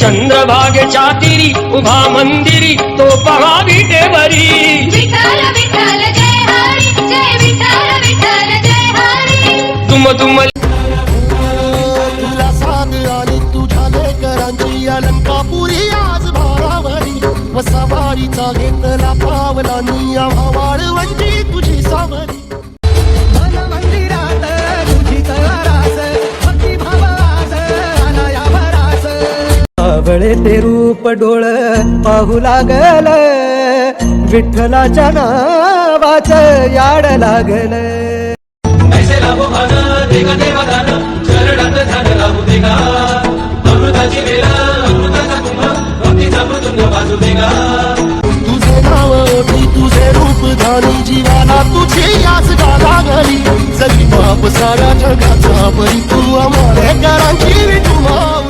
चंद्रभागेच्या तीरी उभा मंदिरी तो पहा विटेवरी विठ्ठल विठ्ठल जय हरी जय विठ्ठल विठ्ठल जय हरी तुम तुम तुला साथ आली तुझ्या लेकरांची अलंकापुरी आज भारावरी व सवारीचा घेतला पावला निया वाळवंची तुझी सावरी सावळे ते रूप डोळ पाहू लागल विठ्ठलाच्या नावाच याड लागल ऐसे लागो भान देगा देवा दान चरणात झाड लागू देगा अमृताची वेला अमृताचा कुंभ भक्तीचा मृदुंग वाजू देगा तुझे नाव ओठी तुझे रूप धानी जीवाला तुझी याच गाला घरी जगी बाप साऱ्या जगाचा परी तू आम्हाला करांची विठू माव